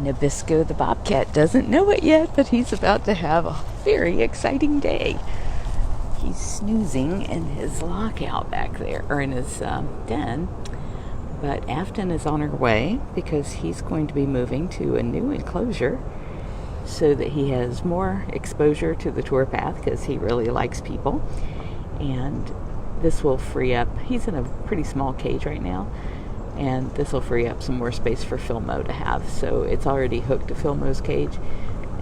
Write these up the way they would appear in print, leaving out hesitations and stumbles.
Nabisco the Bobcat doesn't know it yet, but he's about to have a very exciting day. He's snoozing in his lockout back there, or in his den. But Afton is on her way because he's going to be moving to a new enclosure so that he has more exposure to the tour path because he really likes people. And this will free up, he's in a pretty small cage right now, and this will free up some more space for Fillmore to have. So it's already hooked to Fillmore's cage,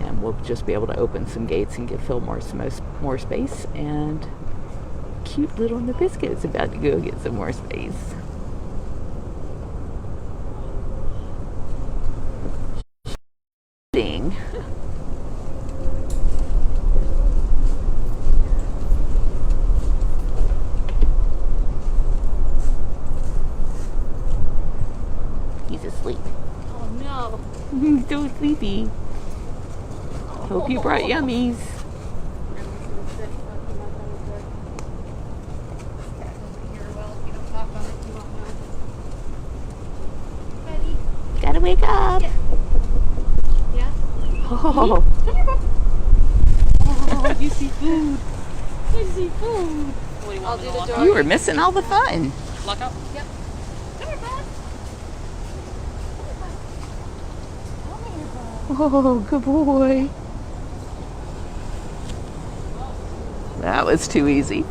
and we'll just be able to open some gates and give Fillmore some more space. And cute little Nabisco is about to go get some more space. Ding. He's asleep. Oh no. He's so sleepy. Hope you brought yummies. Gotta wake up. Yeah? Oh. Oh, you see food. You see food. I'll do the door. You were missing all the fun. Lock up? Yep. Come here, bud. Oh, good boy. That was too easy.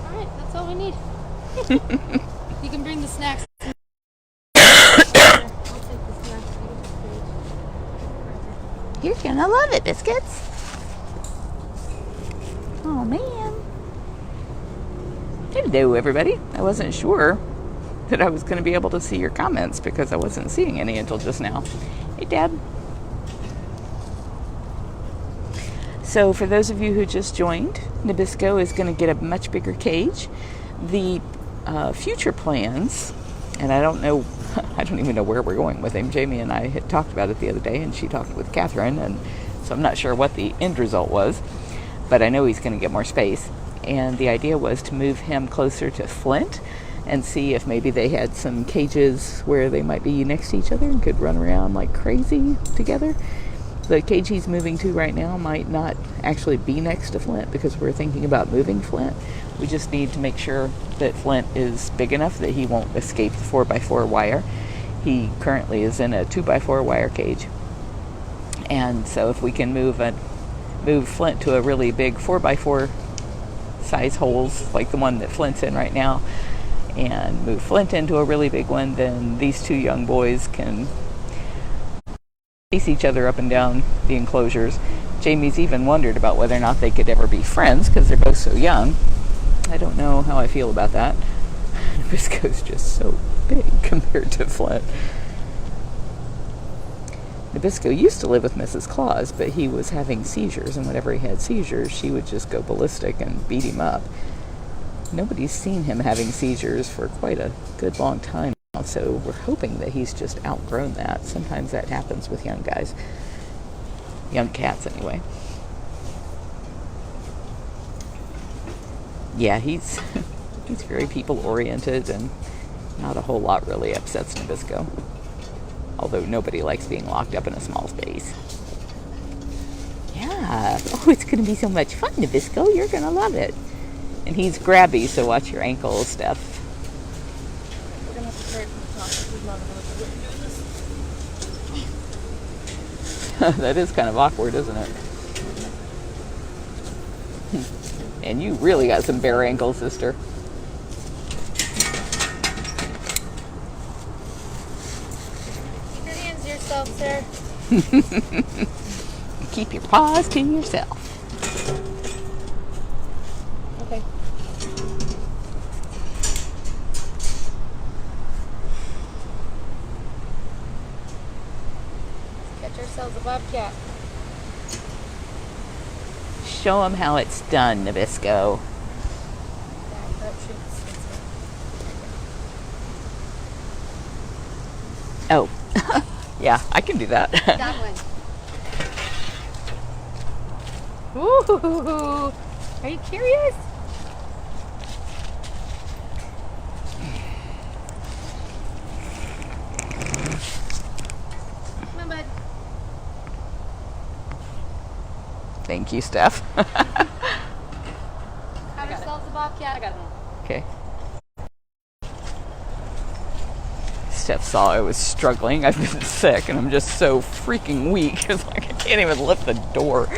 Alright, that's all we need. You can bring the snacks. I'll take the snacks. You're gonna love it, Biscuits. Oh, man. Hello, everybody. I wasn't sure that I was going to be able to see your comments because I wasn't seeing any until just now. Hey, Dad. So for those of you who just joined, Nabisco is going to get a much bigger cage. The future plans, and I don't even know where we're going with him. Jamie and I had talked about it the other day, and she talked with Catherine, and so I'm not sure what the end result was, but I know he's going to get more space. And the idea was to move him closer to Flint and see if maybe they had some cages where they might be next to each other and could run around like crazy together. The cage he's moving to right now might not actually be next to Flint because we're thinking about moving Flint. We just need to make sure that Flint is big enough that he won't escape the 4x4 wire. He currently is in a 2x4 wire cage. And so if we can move Flint to a really big 4x4 size holes like the one that Flint's in right now, and move Flint into a really big one, then these two young boys can chase each other up and down the enclosures. Jamie's even wondered about whether or not they could ever be friends because they're both so young. I don't know how I feel about that. Nabisco's just so big compared to Flint. Nabisco used to live with Mrs. Claus, but he was having seizures, and whenever he had seizures, she would just go ballistic and beat him up. Nobody's seen him having seizures for quite a good long time now, so we're hoping that he's just outgrown that. Sometimes that happens with young guys. Young cats, anyway. Yeah, he's very people-oriented, and not a whole lot really upsets Nabisco. Although nobody likes being locked up in a small space. Yeah. Oh, it's going to be so much fun, Nabisco. You're going to love it. And he's grabby, so watch your ankle, Steph. We're going to have to carry it from the top. That is kind of awkward, isn't it? And you really got some bare ankles, sister. Keep your hands to yourself, sir. Keep your paws to yourself. Okay. Let's catch ourselves a bobcat. Show them how it's done, Nabisco. Oh, yeah, I can do that. That one. Ooh, are you curious? Thank you, Steph. Have yourselves a bobcat. I got it. Okay. Steph saw I was struggling. I've been sick and I'm just so freaking weak. It's like I can't even lift the door.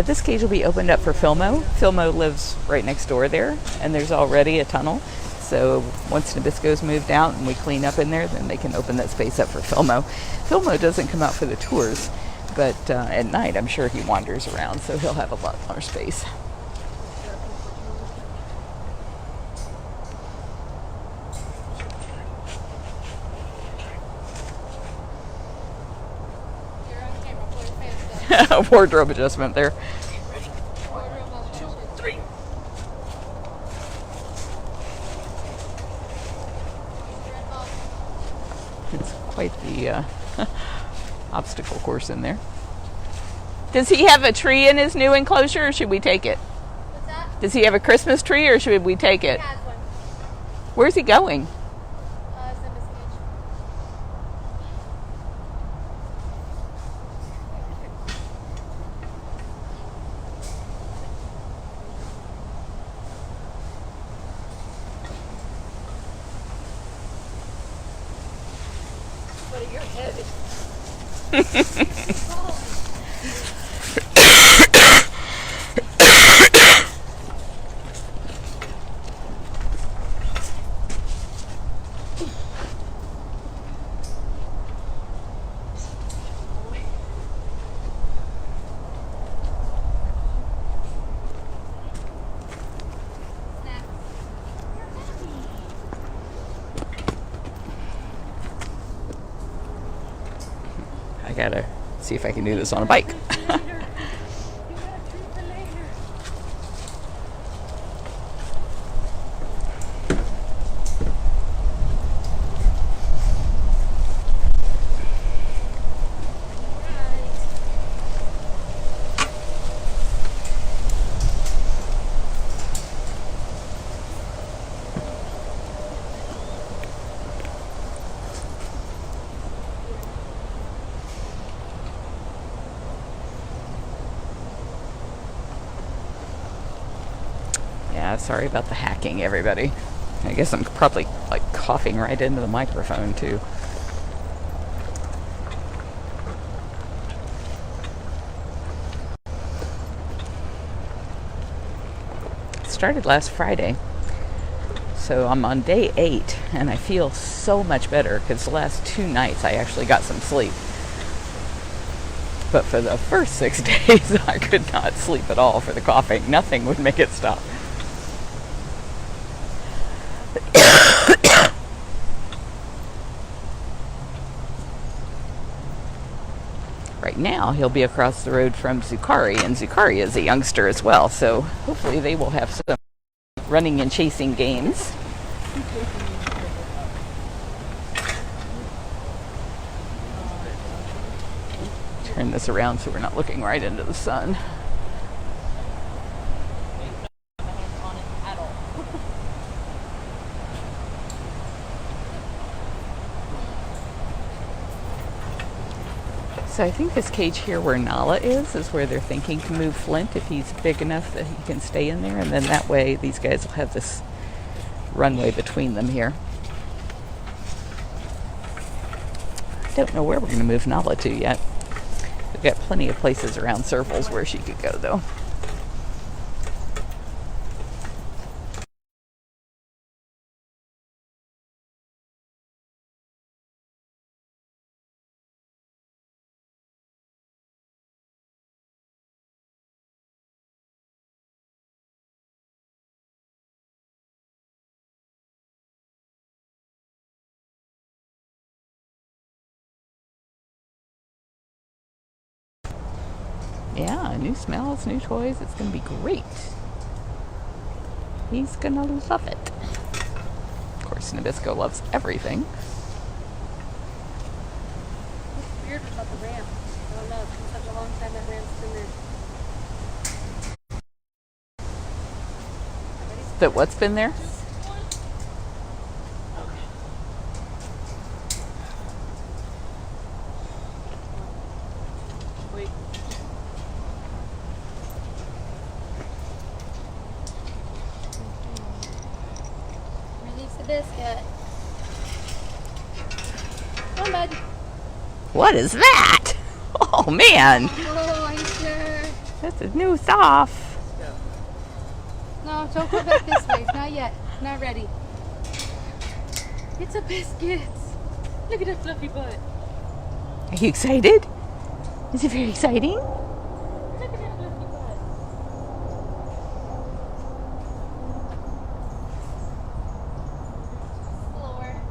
This cage will be opened up for Fillmore. Fillmore lives right next door there, and there's already a tunnel. So once Nabisco's moved out and we clean up in there, then they can open that space up for Fillmore. Fillmore doesn't come out for the tours, but at night I'm sure he wanders around, so he'll have a lot more space. Wardrobe adjustment there. It's quite the obstacle course in there. Does he have a tree in his new enclosure, or should we take it? What's that? Does he have a Christmas tree, or should we take it? He has one. Where's he going? It's in his cage. But you're heavy. I gotta see if I can do this on a bike. Yeah, sorry about the hacking, everybody. I guess I'm probably like coughing right into the microphone too. It started last Friday, so I'm on day 8 and I feel so much better because the last 2 nights I actually got some sleep. But for the first 6 days I could not sleep at all for the coughing. Nothing would make it stop. Right now he'll be across the road from Zukari, and Zukari is a youngster as well, so hopefully they will have some running and chasing games. Turn this around so we're not looking right into the sun. So I think this cage here where Nala is where they're thinking to move Flint if he's big enough that he can stay in there, and then that way these guys will have this runway between them here. I don't know where we're going to move Nala to yet. We've got plenty of places around circles where she could go though. Yeah, new smells, new toys. It's going to be great. He's going to love it. Of course, Nabisco loves everything. What's weird about the ramp? I don't know. It's been such a long time that ramp's been there. That what's been there? Wait. Release the biscuit. Come on, bud. What is that? Oh man, Oh, are you sure? that's a new soft. No, don't go back this way. Not yet. Not ready. It's a biscuit. Look at that fluffy butt. Are you excited? Is it very exciting? Look at that fluffy butt. Floor.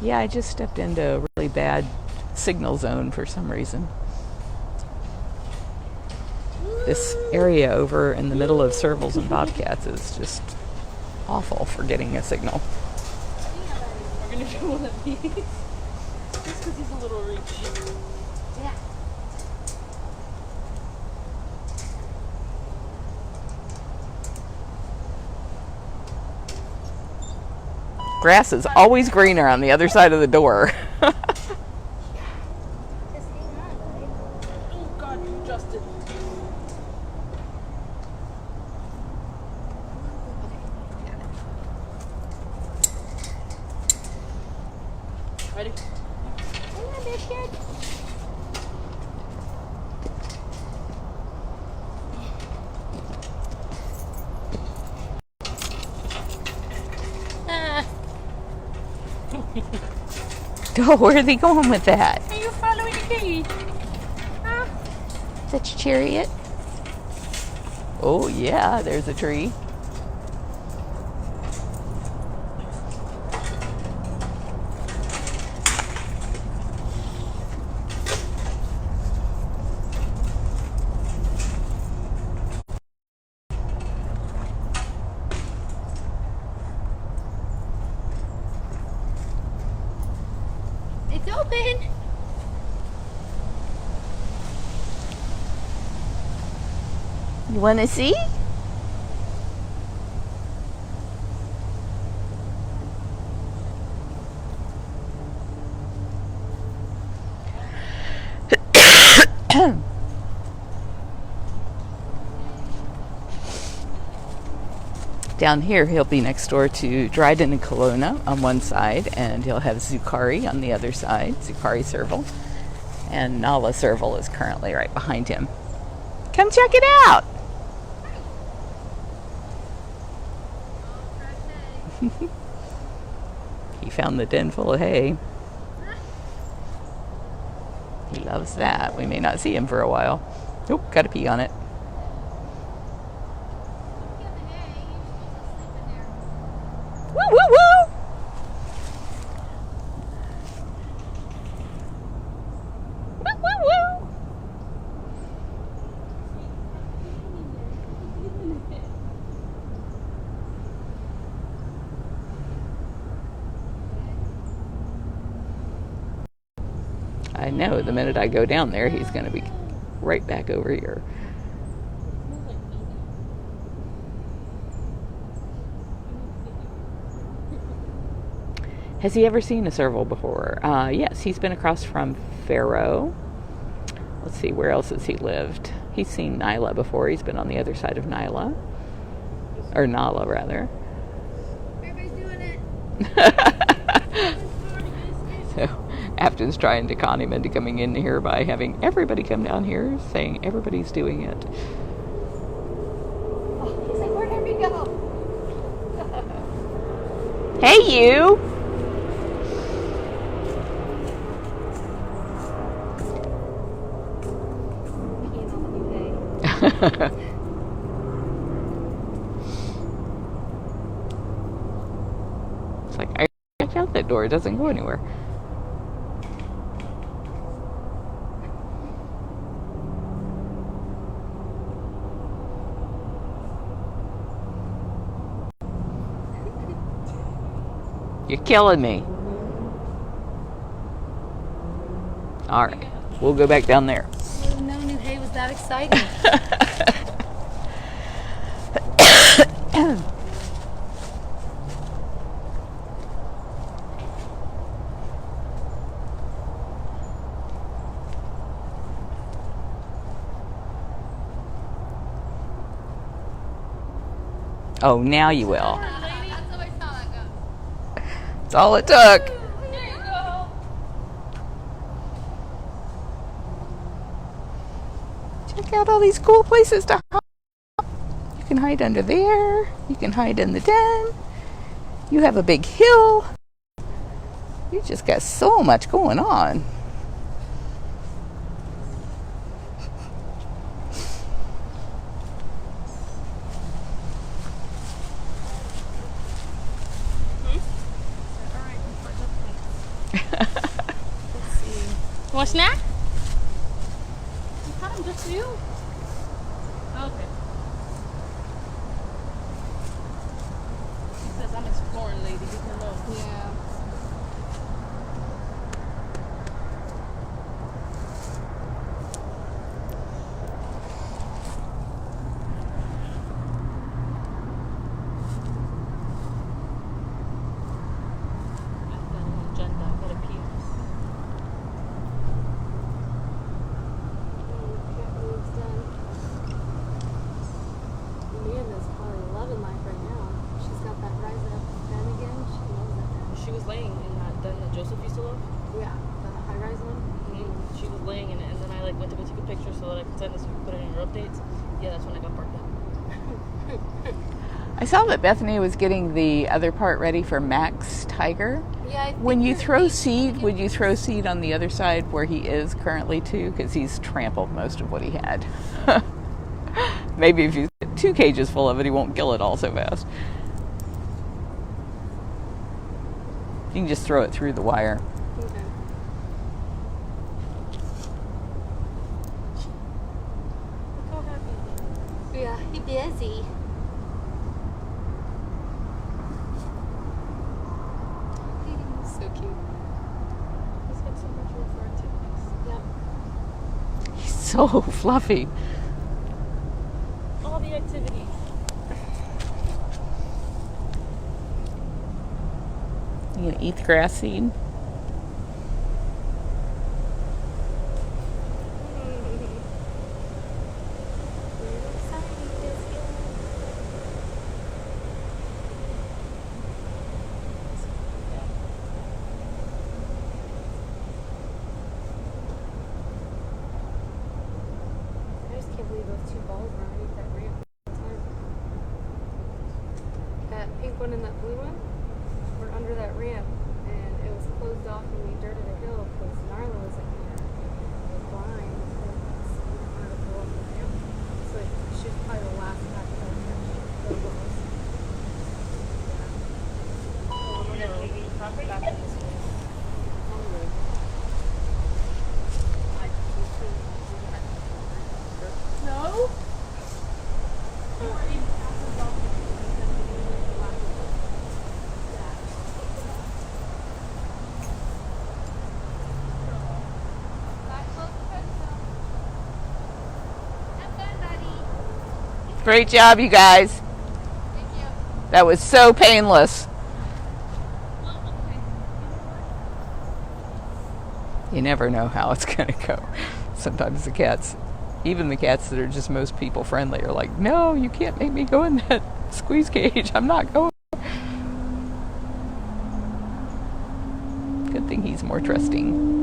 Yeah, I just stepped into a really bad signal zone for some reason. This area over in the middle of servals and bobcats is just awful for getting a signal. We're gonna do one of these. Just because he's a little reachy. Yeah. Grass is always greener on the other side of the door. Just hang on, babe. Oh God, you adjusted. Ready? Hang on, biscuit. Oh, where are they going with that? Are you following the cage? Huh? Is that your chariot? Oh yeah, there's a tree. It's open. You want to see? Down here, he'll be next door to Dryden and Kelowna on one side, and he'll have Zukari on the other side, Zukari Serval. And Nala Serval is currently right behind him. Come check it out! He found the den full of hay. He loves that. We may not see him for a while. Oop, gotta pee on it. Woo woo woo! Woo woo woo! I know the minute I go down there, he's going to be right back over here. Has he ever seen a serval before? Yes, he's been across from Faro. Let's see, where else has he lived? He's seen Nyla before. He's been on the other side of Nyla. Or Nala, rather. Everybody's doing it. So, Afton's trying to con him into coming in here by having everybody come down here, saying everybody's doing it. Oh, he's like, where'd we go? Hey, you! It's like, I checked out that door. It doesn't go anywhere. You're killing me. All right, we'll go back down there. No new hay was that exciting. Oh, now you will. That's always how that goes. That's all it took. There you go. Check out all these cool places to hide. You can hide under there. You can hide in the den. You have a big hill. You just got so much going on. You want a snack? I got them just for you. Okay. He says I'm exploring, lady. Leave me alone. Yeah. I've got an agenda. I've got a piece. Amanda's probably loving life right now. She's got that rise up den again. She loves that den. She was laying in that den that Joseph used to love. Yeah, the high rise one. She was laying in it, and then I went to go take a picture so that I could send this. So we could put it in your updates. Yeah, that's when I got barked at. I saw that Bethany was getting the other part ready for Max Tiger. Yeah. When you throw seed, would you throw seed on the other side where he is currently too? Because he's trampled most of what he had. Maybe if you get 2 cages full of it, he won't kill it all so fast. You can just throw it through the wire. Okay. Look how happy he is. Yeah, he busy. So cute. He's got so much room for activities. Yep. He's so fluffy. All the activities. You gonna eat the grass seed? I just can't believe those 2 balls were underneath that ramp all the time. That pink one and that blue one were under that ramp, and it was closed off and we dirted a hill because Narla was in there blind and so we didn't want her to go up the ramp. So she was probably the last back to catch those balls. Back in this way. No? Great job, you guys. Thank you. That was so painless. You never know how it's going to go. Sometimes the cats, even the cats that are just most people friendly, are like, no, you can't make me go in that squeeze cage. I'm not going. Good thing he's more trusting.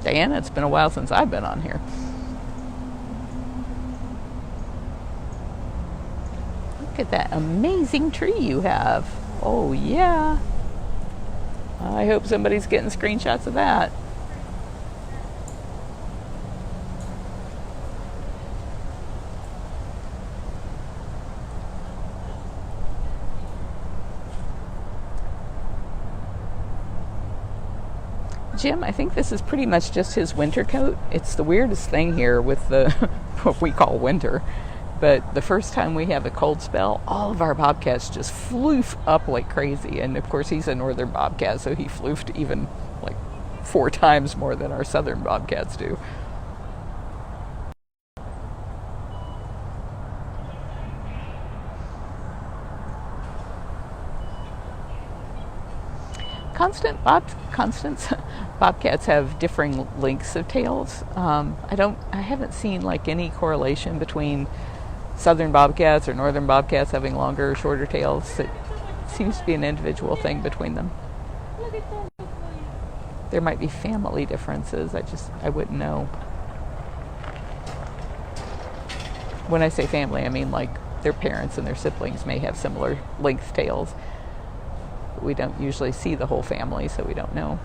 Diana, it's been a while since I've been on here. Look at that amazing tree you have. Oh, yeah. I hope somebody's getting screenshots of that. Jim, I think this is pretty much just his winter coat. It's the weirdest thing here with the what we call winter. But the first time we have a cold spell, all of our bobcats just floof up like crazy. And of course, he's a northern bobcat, so he floofed even like 4 times more than our southern bobcats do. Constance bobcats have differing lengths of tails. I haven't seen like any correlation between southern bobcats or northern bobcats having longer or shorter tails. It seems to be an individual thing between them. There might be family differences. I wouldn't know. When I say family, I mean like their parents and their siblings may have similar length tails. But we don't usually see the whole family, so we don't know.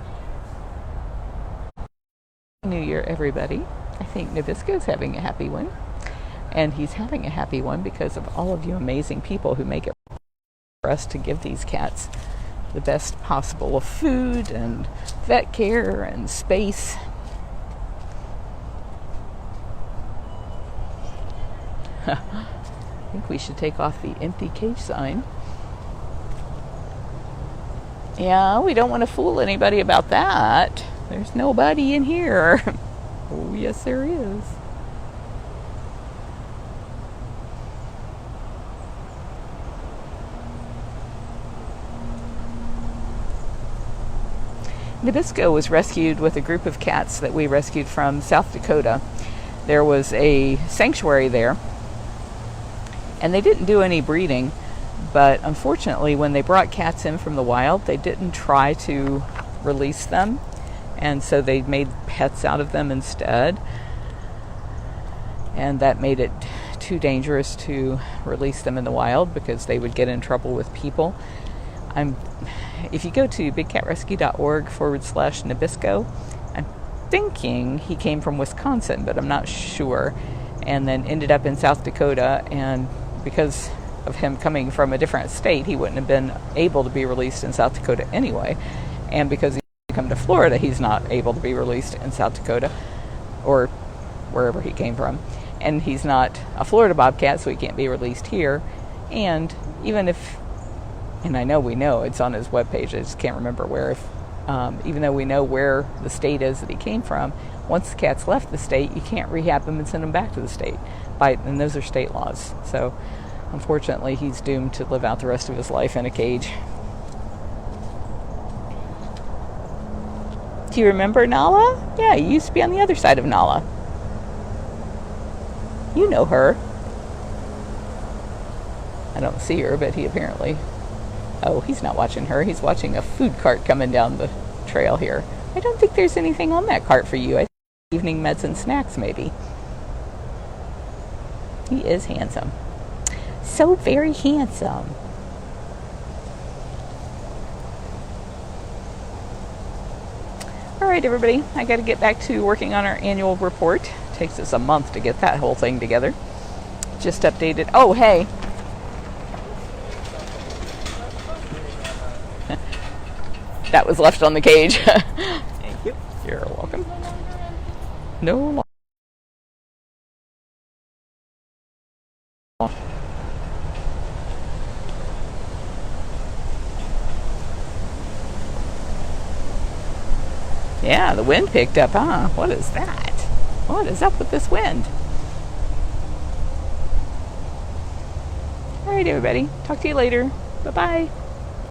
New Year, everybody. I think Nabisco's having a happy one. And he's having a happy one because of all of you amazing people who make it for us to give these cats the best possible of food and vet care and space. I think we should take off the empty cage sign. Yeah, we don't want to fool anybody about that. There's nobody in here. Oh, yes, there is. Nabisco was rescued with a group of cats that we rescued from South Dakota. There was a sanctuary there, and they didn't do any breeding, but unfortunately when they brought cats in from the wild, they didn't try to release them, and so they made pets out of them instead, and that made it too dangerous to release them in the wild because they would get in trouble with people. If you go to bigcatrescue.org/Nabisco, I'm thinking he came from Wisconsin, but I'm not sure, and then ended up in South Dakota, and because of him coming from a different state, he wouldn't have been able to be released in South Dakota anyway, and because he come to Florida, he's not able to be released in South Dakota, or wherever he came from, and he's not a Florida bobcat, so he can't be released here, and even if, and I know we know, it's on his webpage, I just can't remember where, even though we know where the state is that he came from, once the cat's left the state, you can't rehab him and send him back to the state, and those are state laws. So unfortunately, he's doomed to live out the rest of his life in a cage. Do you remember Nala? Yeah, you used to be on the other side of Nala. You know her. I don't see her, but he apparently... Oh, he's not watching her. He's watching a food cart coming down the trail here. I don't think there's anything on that cart for you. I think evening meds and snacks, maybe. He is handsome. So very handsome. All right, everybody. I got to get back to working on our annual report. It takes us a month to get that whole thing together. Just updated. Oh, hey. That was left on the cage. Thank you. You're welcome. No longer. Yeah, the wind picked up, huh? What is that? What is up with this wind? All right, everybody. Talk to you later. Bye-bye.